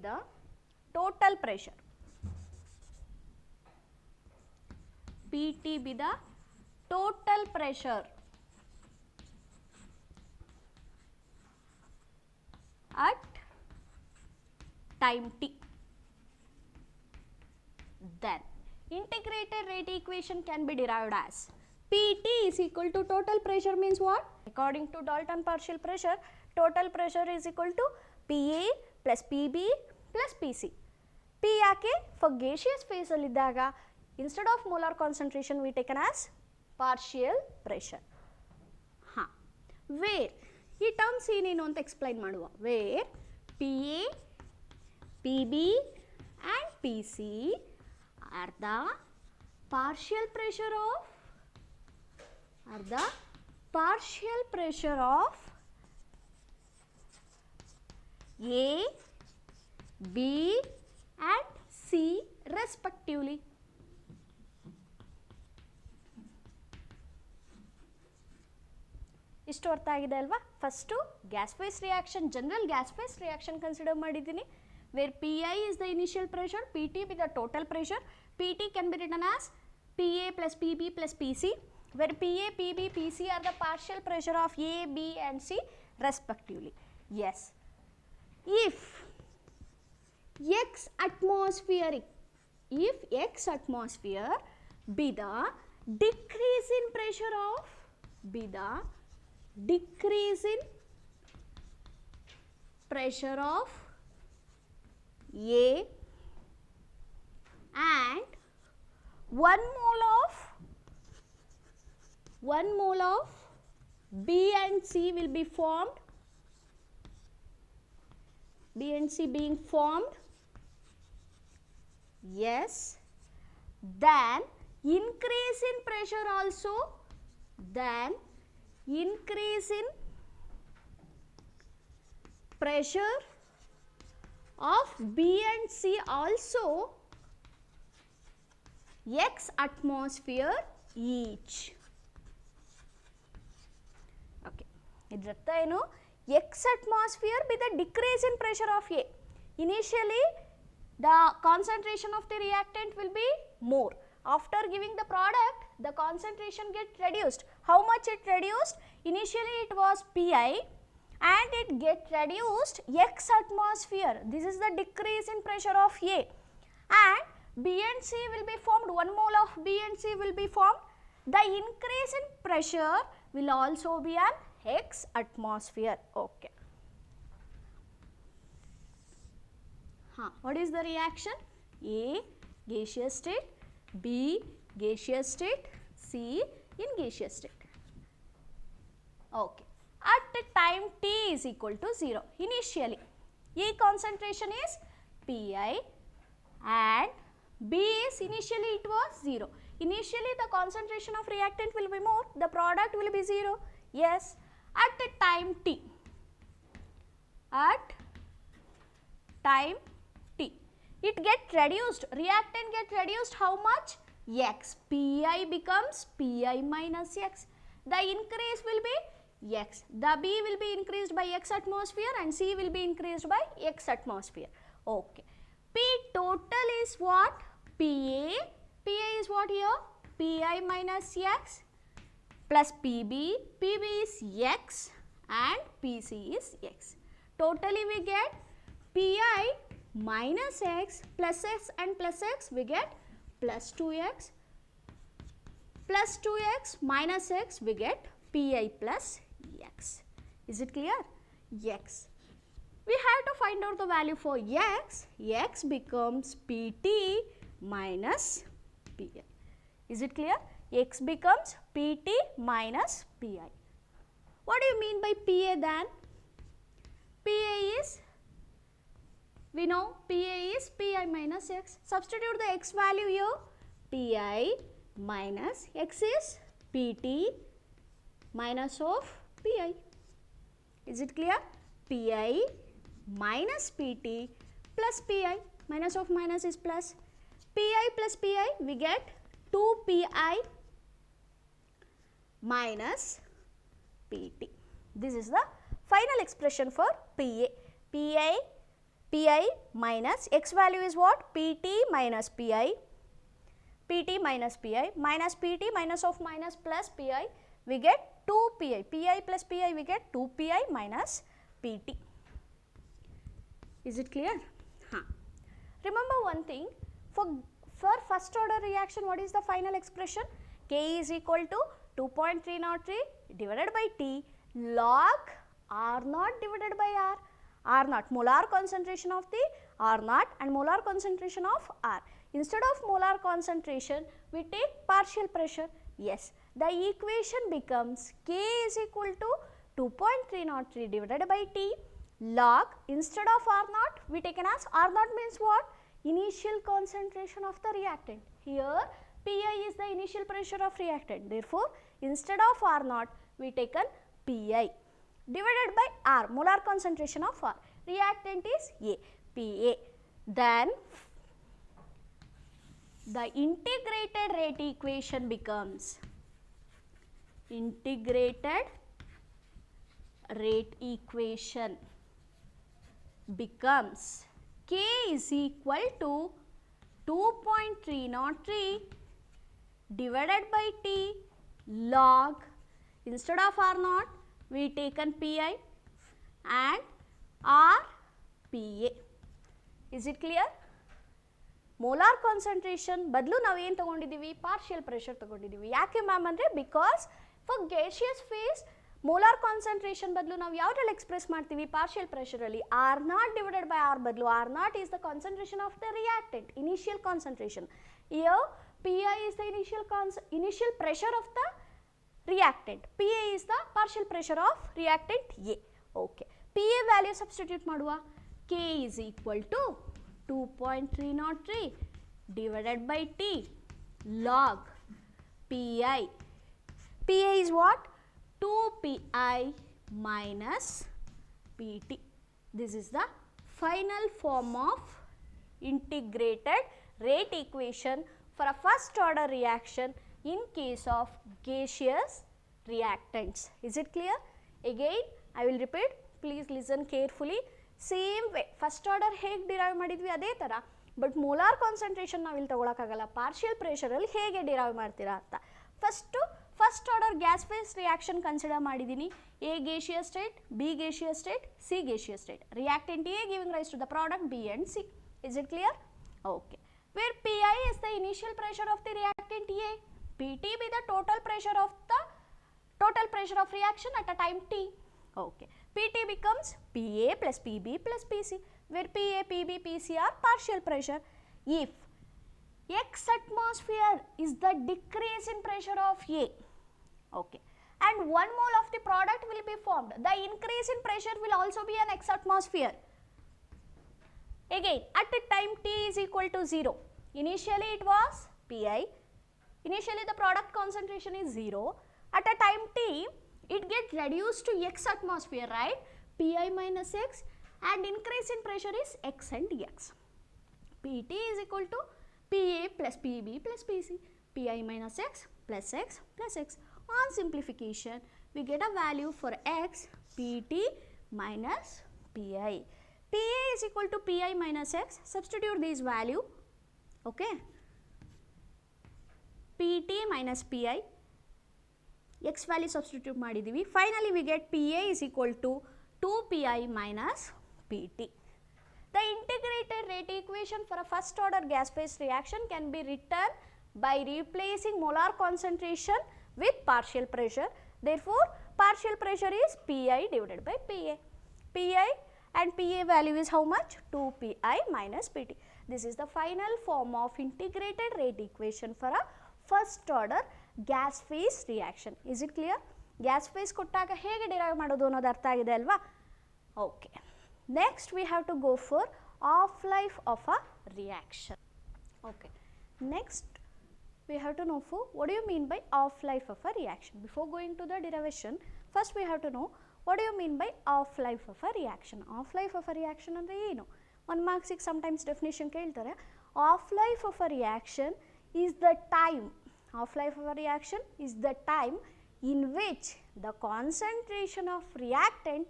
[SPEAKER 1] the total pressure. PT be the total pressure at time t. Then integrated rate equation can be derived as PT is equal to total pressure means what? According to Dalton partial pressure, total pressure is equal to PA plus PB plus PC. P ಯಾಕೆ, for gaseous phase ಅಲ್ಲಿ ಇದ್ದಾಗ instead of molar concentration we taken as partial pressure. ಹಾಂ, where ಈ terms ಏನೇನು ಅಂತ explain ಮಾಡುವ. where PA, PB and PC are the partial pressure of A, B and C respectively. ಇಷ್ಟು ಅರ್ಥ ಆಗಿದೆ ಅಲ್ವಾ? First gas phase reaction, general gas phase reaction consider ಮಾಡಿದ್ದೀನಿ. Where P I is the initial pressure, P T be the total pressure. P T can be written as P A plus P B plus P C, where P A, P B, P C are the partial pressure of A, B and C respectively. Yes, if x atmosphere be the decrease in pressure of pressure of A and 1 mole of B and C will be formed. B and C being formed. Yes. Then increase in pressure also. Then increase in pressure of B and C also x atmosphere each. Okay. ಇದರರ್ಥ ಏನು? X atmosphere with the decrease in pressure of A. Initially the concentration of the reactant will be more. After giving the product, the concentration get reduced. How much it reduced? Initially it was Pi and it get reduced X atmosphere. This is the decrease in pressure of A. And B and C will be formed, 1 mole of B and C will be formed. The increase in pressure will also be an X atmosphere. Okay. What is the reaction? A, gaseous state, B, gaseous state, C, in gaseous state. Okay. At the time T is equal to 0, initially A concentration is Pi and B is initially it was 0. Initially the concentration of reactant will be more, the product will be 0. Yes. At the time T, at time T, it get reduced, reactant get reduced how much? X. Pi becomes Pi minus X. The increase will be X. The B will be increased by X atmosphere and C will be increased by X atmosphere. Okay. P total is what? Pa. Pa is what here? Pi minus X plus Pb. Pb is X and Pc is X. Totally we get Pi minus X plus X and plus X, we get plus 2X. Plus 2X minus X, we get Pi plus X. Is it clear? X. We have to find out the value for X. X becomes Pt minus Pi. Is it clear? X becomes Pt minus Pi. What do you mean by Pa then? Pa is, we know Pa is Pi minus X. Substitute the X value here. Pi minus X is Pt minus of Pi. Is it clear? Pi minus Pt plus Pi. Minus of minus is plus. Pi plus Pi, we get 2Pi minus Pt. This is the final expression for Pa. Pi minus X value is what? Pt minus Pi. Pt minus Pi minus Pt minus of minus plus Pi, we get 2Pi. Pi plus Pi, we get 2Pi minus Pt. Is it clear? Remember one thing, for first order reaction, what is the final expression? K is equal to 2.303 divided by T log R naught divided by R. R naught, molar concentration of the R naught and molar concentration of R. Instead of molar concentration, we take partial pressure. Yes, the equation becomes K is equal to 2.303 divided by T log, instead of R naught, we taken as R naught means what? Initial concentration of the reactant. Here Pi is the initial pressure of reactant. Therefore, instead of R naught, we taken Pi divided by R, molar concentration of R. Reactant is A, Pa. Then the integrated rate equation becomes K is equal to 2.303 divided by T log, instead of R naught, we taken Pi and R Pa. Is it clear? Molar concentration ಬದಲು ನಾವು ಏನು ತಗೊಂಡಿದ್ದೀವಿ? Partial pressure ತಗೊಂಡಿದ್ದೀವಿ. ಯಾಕೆ ma'am ಅಂದರೆ, because for gaseous phase molar concentration ಬದಲು ನಾವು ಯಾವುದ್ರಲ್ಲಿ ಎಕ್ಸ್ಪ್ರೆಸ್ ಮಾಡ್ತೀವಿ, ಪಾರ್ಷಿಯಲ್ ಪ್ರೆಷರಲ್ಲಿ. R0 ಡಿವೈಡೆಡ್ ಬೈ R ಬದಲು R0 is the concentration of the reactant, initial concentration. Here Pi is the initial pressure of the reactant. Pa is the partial pressure of reactant A. Okay. Pa value substitute ಮಾಡುವ. K is equal to 2.303 divided by T log Pi. Pa is what? 2Pi minus Pt. This is the final form of integrated rate equation for a first order reaction in case of gaseous reactants. Is it clear? Again I will repeat, please listen carefully. Same way first order ಹೇಗೆ derive ಮಾಡಿದ್ವಿ ಅದೇ ಥರ, but molar concentration ನಾವು ಇಲ್ಲಿ ತಗೊಳಕ್ಕಾಗಲ್ಲ. Partial ಪ್ರೆಷರಲ್ಲಿ ಹೇಗೆ derive ಮಾಡ್ತೀರಾ ಅಂತ. First order gas phase reaction consider ಮಾಡಿದ್ದೀನಿ. A gaseous state, B gaseous state, C gaseous state. Reactant A giving rise to the product B and C. Is it clear? Okay. Where Pi is the initial pressure of the reactant A, Pt be the total pressure of reaction at a time T. Okay. Pt becomes Pa plus Pb plus Pc, where Pa, Pb, Pc are partial pressure. If X atmosphere is the decrease in pressure of A, okay, and 1 mole of the product will be formed, the increase in pressure will also be an X atmosphere. Again, at the time T is equal to 0, initially it was Pi, initially the product concentration is 0, at a time T it gets reduced to X atmosphere, right? Pi minus X, and increase in pressure is X and X. Pt is equal to Pa plus Pb plus Pc, Pi minus X plus X plus X. On simplification, we get a value for X, Pt minus Pi. Pa is equal to Pi minus X, substitute this value, okay, Pt minus Pi, X value substitute ಮಾಡಿದ್ದೀವಿ. Finally we get Pa is equal to 2Pi minus Pt. The integrated rate equation for a first order gas phase reaction can be written by replacing molar concentration with partial pressure. Therefore, partial pressure is Pi divided by Pa. Pi and Pa value is how much? 2Pi minus Pt. This is the final form of integrated rate equation for a first order gas phase reaction. Is it clear? Gas phase ಕೊಟ್ಟಾಗ ಹೇಗೆ derive ಮಾಡೋದು ಅನ್ನೋದು ಅರ್ಥ ಆಗಿದೆ ಅಲ್ವಾ? Okay. Next we have to go for half-life of a reaction. Okay. Next we have to know for what do you mean by half-life of a reaction. Before going to the derivation, first we have to know what do you mean by half-life of a reaction. Half-life of a reaction ಅಂದರೆ ಏನು? 1 marks ಗೆ sometimes definition ಕೇಳ್ತಾರೆ. Half-life of a reaction is the time, half-life of a reaction is the time in which the concentration of reactant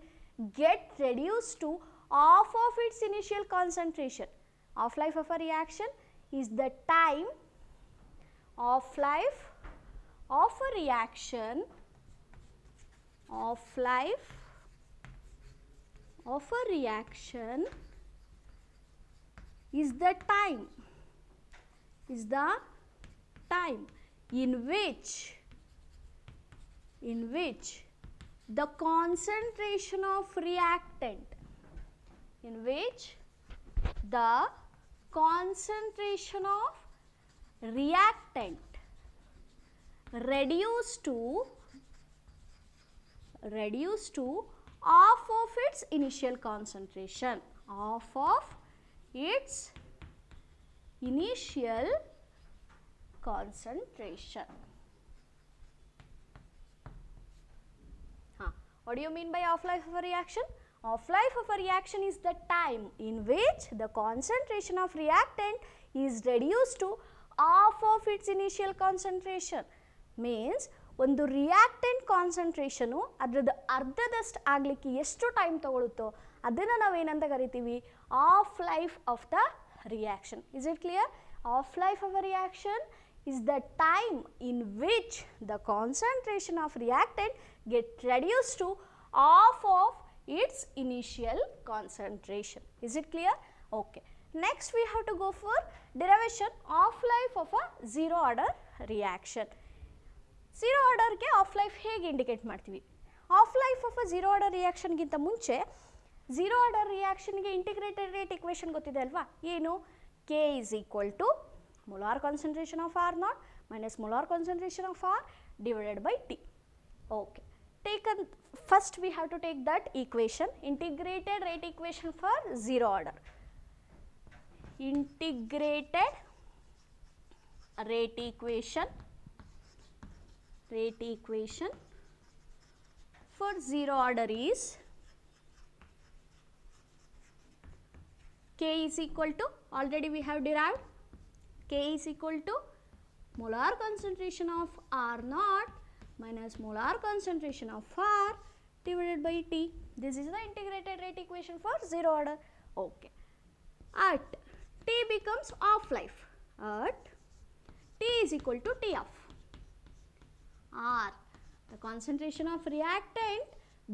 [SPEAKER 1] get reduced to half of its initial concentration. Half-life of a reaction is the time, half-life of a reaction, half-life of a reaction is the time in which the concentration of reactant, reduced to half of its initial concentration, half of its initial concentration. What do you mean by half-life of a reaction? Half-life of a reaction is the time in which the concentration of reactant is reduced to half of its initial concentration. Means ಒಂದು reactant concentration ಅದರದ್ದು ಅರ್ಧದಷ್ಟು ಆಗಲಿಕ್ಕೆ ಎಷ್ಟು time ತಗೊಳುತ್ತೋ ಅದನ್ನು ನಾವೇನಂತ ಕರಿತೀವಿ? Half life of the reaction. Is it clear? Half life of a reaction is the time in which the concentration of reactant get reduced to half of its initial concentration. Is it clear? Okay. Next we have to go for derivation of life of a zero order reaction. Zero order ಗೆ half life ಹೇಗೆ indicate ಮಾಡ್ತೀವಿ? Half life of a zero order ರಿಯಾಕ್ಷನ್ಗಿಂತ ಮುಂಚೆ zero order ರಿಯಾಕ್ಷನ್ಗೆ integrated rate equation ಗೊತ್ತಿದೆ ಅಲ್ವಾ, ಏನು? K is equal to molar concentration of R naught minus molar concentration of R divided by T. Okay. First we have to take that equation, integrated rate equation for zero order. Integrated rate equation for zero order is K is equal to, already we have derived, K is equal to molar concentration of R naught minus molar concentration of R divided by T. This is the integrated rate equation for zero order. Okay. At T becomes off life, at T is equal to T of R, the concentration of reactant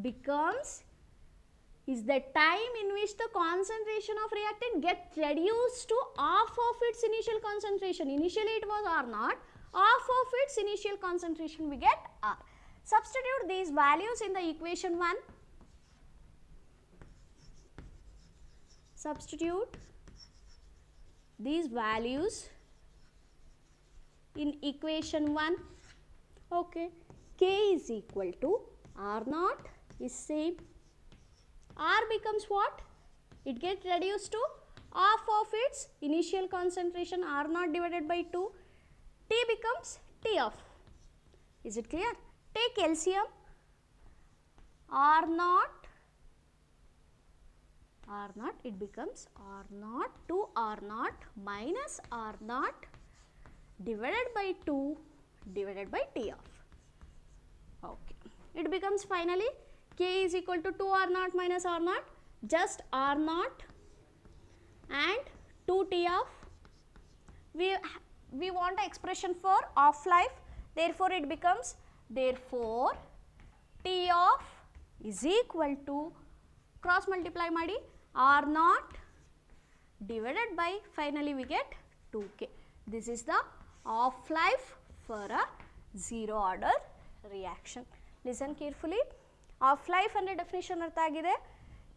[SPEAKER 1] becomes is the time in which the concentration of reactant gets reduced to half of its initial concentration. Initially it was R naught, half of its initial concentration we get R. Substitute these values in the equation 1. Substitute these values in equation 1. Okay. K is equal to R naught is same. R becomes what? It gets reduced to half of its initial concentration, R naught divided by 2. T becomes T of. Is it clear? Take LCM. R naught, it becomes R naught to R naught minus R naught divided by 2 divided by T of. Okay. It becomes finally K is equal to 2 R naught minus R naught, just R naught and 2 T of. We want an expression for off life, therefore it becomes, therefore T of is equal to, cross multiply madi, R naught divided by, finally we get 2K. This is the off life for a zero order reaction. Listen carefully. Off life and definition artha agide.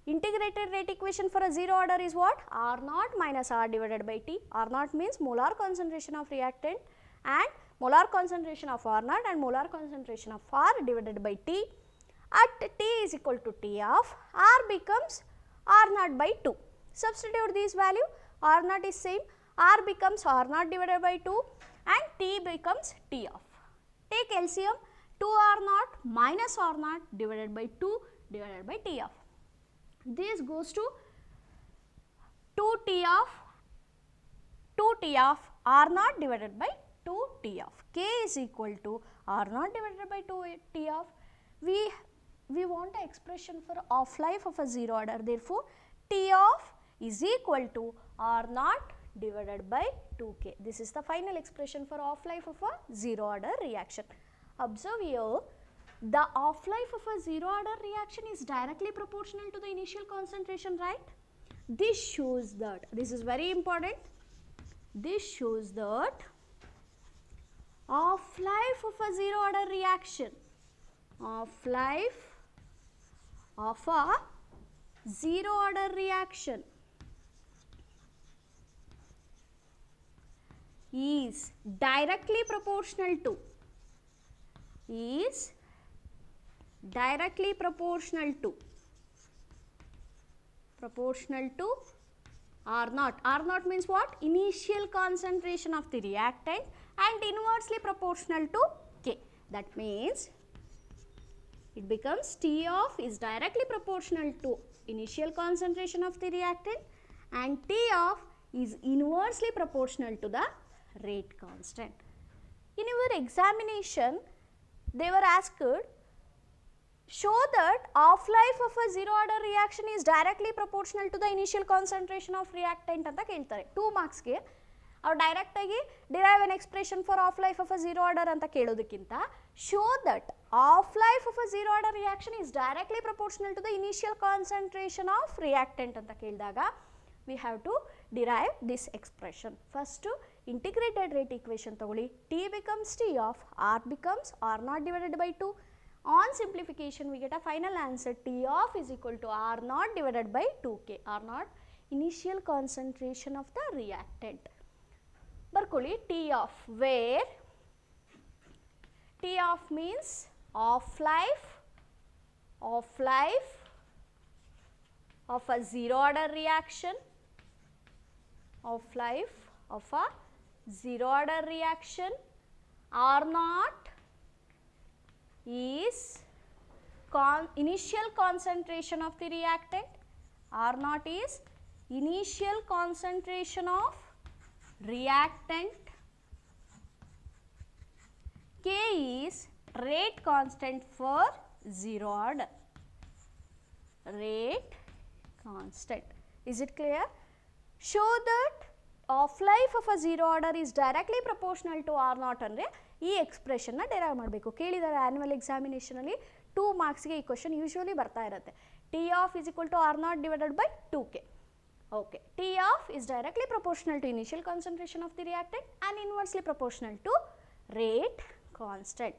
[SPEAKER 1] Integrated rate equation for a zero order is what? R naught minus R divided by T. R naught means molar concentration of reactant and molar concentration of R naught and molar concentration of R divided by T. At T is equal to T of, R becomes R naught by 2. Substitute these value, R naught is same, R becomes R naught divided by 2 and T becomes T of. Take LCM, 2R naught minus R naught divided by 2 divided by T of. This goes to 2T of R naught divided by 2T of. K is equal to R naught divided by 2T of. We want an expression for off life of a zero order. Therefore, T of is equal to R naught divided by 2K. This is the final expression for off life of a zero order reaction. Observe here, the off life of a zero order reaction is directly proportional to the initial concentration, right? This shows that, this is very important, this shows that off life of a zero order reaction, off life of a zero order reaction is directly proportional to R naught. R naught means what? Initial concentration of the reactant and inversely proportional to K. That means it becomes T of is directly proportional to initial concentration of the reactant and T of is inversely proportional to the rate constant. In your examination, they were asked, show that off life of a zero order reaction is directly proportional to the initial concentration of reactant anta keltare. 2 marks ge avu direct agi derive an expression for off life of a zero order anta kelodukkinta show that off life of a zero order reaction is directly proportional to the initial concentration of reactant anta keldaga we have to derive this expression. First integrated rate equation tagoli, T becomes T of, R becomes R naught divided by 2, On simplification we get a final answer T of is equal to R naught divided by 2K. R naught initial concentration of the reactant. Barkoli T of, where T of means off life of a zero order reaction, of life of a zero order reaction. R naught is initial concentration of the reactant. R naught is initial concentration of reactant. K is rate constant for zero order. Rate constant. Is it clear? Show that off life of a zero order is directly proportional to R naught andre ಈ expression derive ಮಾಡಬೇಕು. ಕೇಳಿದ್ದಾರೆ annual ಎಕ್ಸಾಮಿನೇಷನಲ್ಲಿ 2 ಮಾರ್ಕ್ಸ್ಗೆ ಈ question usually ಬರ್ತಾ ಇರುತ್ತೆ. T half is equal to R not divided by 2K. Okay, T half is directly proportional to initial concentration of the reactant and inversely proportional to rate constant.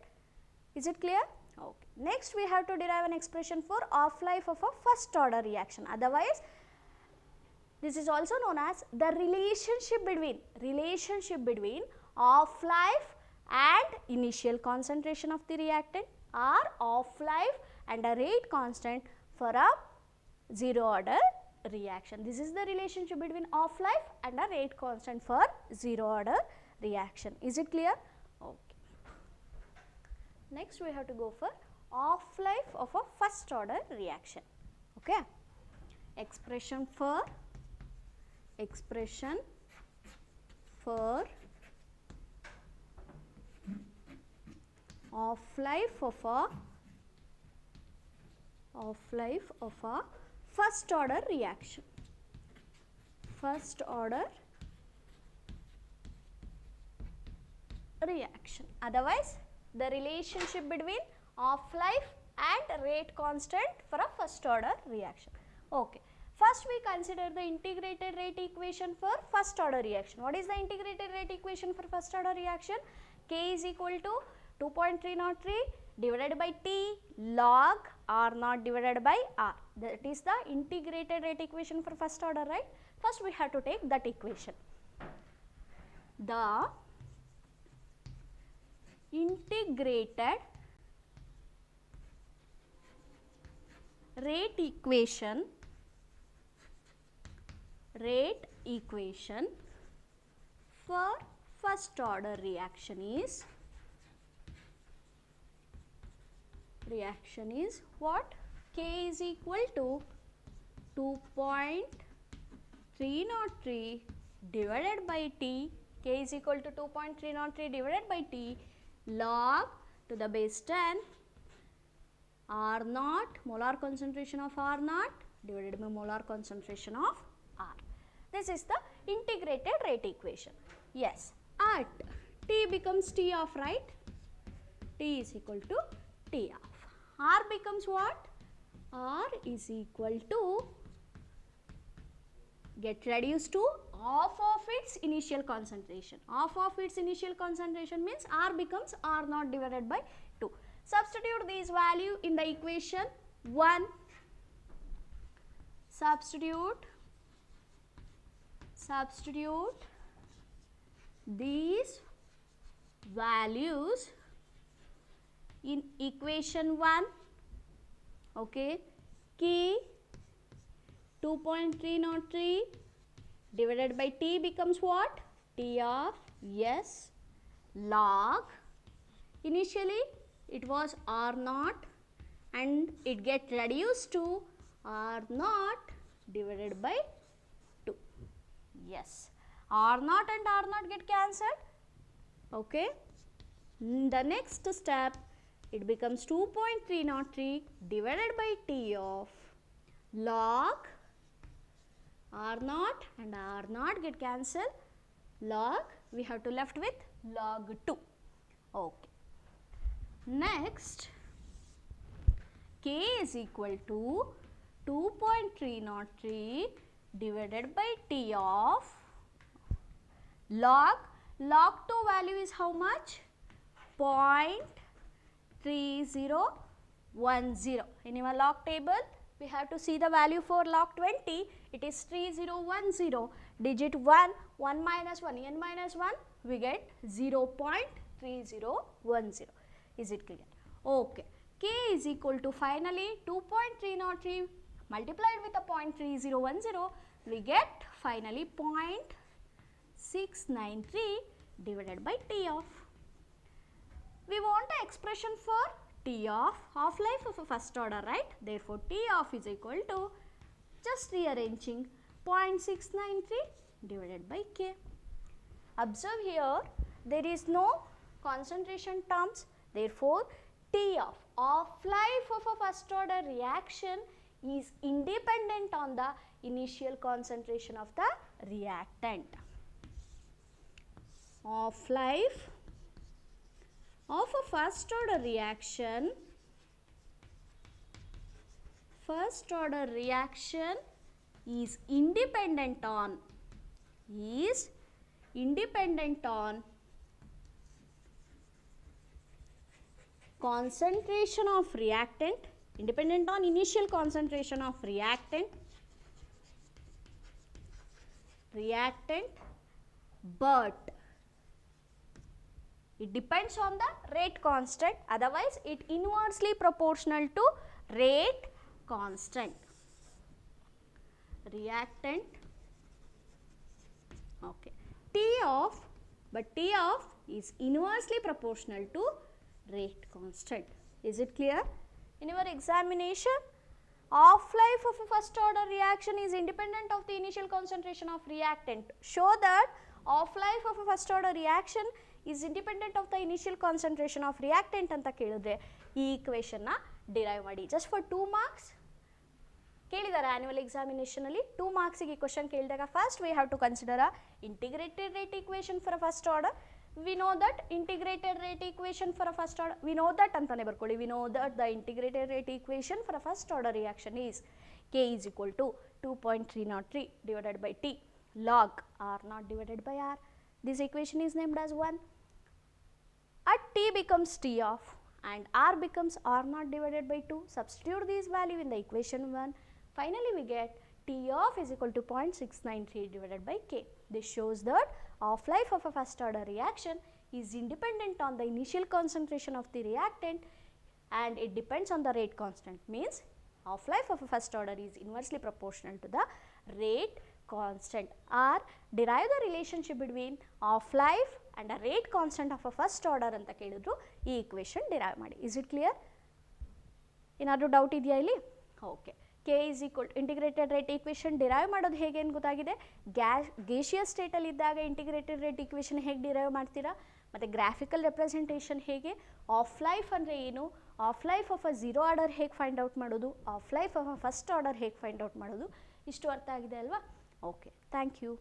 [SPEAKER 1] Is it clear? Okay. Next we have to derive an expression for off life of a first order reaction. Otherwise, this is also known as the relationship between off life and initial concentration of the reactant, or off life and a rate constant for a zero order reaction. This is the relationship between off life and a rate constant for zero order reaction. Is it clear? Okay. Next we have to go for off life of a first order reaction. Okay. Expression for off life of a first order reaction. First order reaction. Otherwise, the relationship between off life and rate constant for a first order reaction. Okay. First we consider the integrated rate equation for first order reaction. What is the integrated rate equation for first order reaction? K is equal to 2.303 divided by T log R naught divided by R. That is the integrated rate equation for first order, right? First we have to take that equation. The integrated rate equation for first order reaction is what? K is equal to 2.303 divided by T. K is equal to 2.303 divided by T log to the base 10 R naught, molar concentration of R naught divided by molar concentration of R. This is the integrated rate equation. Yes, at T becomes T of, right? T is equal to T of. R becomes what? R is equal to, get reduced to half of its initial concentration. Half of its initial concentration means R becomes R naught divided by 2. Substitute these value in the equation 1. Substitute these values in equation 1. Okay. K 2.303 divided by T becomes what? T of S log, initially it was R naught and it get reduced to R naught divided by 2. Yes, R naught and R naught get cancelled. Okay. In the next step, it becomes 2.303 divided by T of log R naught and R naught get cancelled. Log, we have to left with log 2. Okay. Next, K is equal to 2.303 divided by T of log 2 value is how much? 0.30 3010. In our log table, we have to see the value for log 20. It is 3010. Digit 1, 1 minus 1, n minus 1, we get 0.3010. Is it clear? Okay. K is equal to finally 2.303 multiplied with a 0.3010, we get finally 0.693 divided by T of. We want an expression for T of half-life of a first order, right? Therefore, T of is equal to just rearranging 0.693 divided by K. Observe here, there is no concentration terms. Therefore, T of half-life of a first order reaction is independent on the initial concentration of the reactant. Half-life of a first order reaction is independent on concentration of reactant, independent on initial concentration of reactant, but it depends on the rate constant, otherwise it inversely proportional to rate constant. Reactant, okay, T of is inversely proportional to rate constant. Is it clear? In your examination, half-life of a first order reaction is independent of the initial concentration of reactant. Show that half-life of a first order reaction is independent of the initial concentration of reactant anta kelidre ee equation na derive ಮಾಡಿ. Just for 2 marks ಕೇಳಿದಾರೆ annual examination ಅಲ್ಲಿ 2 marks ಗೆ question ಕೇಳಿದಾಗ first we have to consider a integrated rate equation for a first order. We know that integrated rate equation for a first order, we know that ಅಂತಾನೆ ಬರ್ಕೊಳ್ಳಿ. We know that the integrated rate equation for a first order reaction is K is equal to 2.303 divided by T log R naught divided by R. This equation is named as 1. At T becomes T of and R becomes R naught divided by 2. Substitute these value in the equation 1. Finally, we get T of is equal to 0.693 divided by K. This shows that half-life of a first order reaction is independent on the initial concentration of the reactant and it depends on the rate constant. Means half-life of a first order is inversely proportional to the rate constant. Or derive the relationship between half-life and a rate constant of a first order anta kelidru ee equation derive ಮಾಡಿ. Is it clear? ಏನಾದರೂ doubt ಇದೆಯಾ ಇಲ್ಲಿ? Okay. K is equal to integrated rate equation derive ಮಾಡೋದು ಹೇಗೆ ಅಂತ ಗೊತ್ತಾಗಿದೆ. gaseous state ಅಲ್ಲಿ ಇದ್ದಾಗ integrated rate equation ಹೇಗೆ derive ಮಾಡ್ತೀರಾ, ಮತ್ತು ಗ್ರಾಫಿಕಲ್ ರೆಪ್ರೆಸೆಂಟೇಷನ್ ಹೇಗೆ, ಆಫ್ ಲೈಫ್ ಅಂದರೆ ಏನು, half life of a zero order ಹೇಗೆ ಫೈಂಡ್ ಔಟ್ ಮಾಡೋದು, half life of a first order ಹೇಗೆ ಫೈಂಡ್ ಔಟ್ ಮಾಡೋದು, ಇಷ್ಟು ಅರ್ಥ ಆಗಿದೆ ಅಲ್ವಾ? Okay, thank you.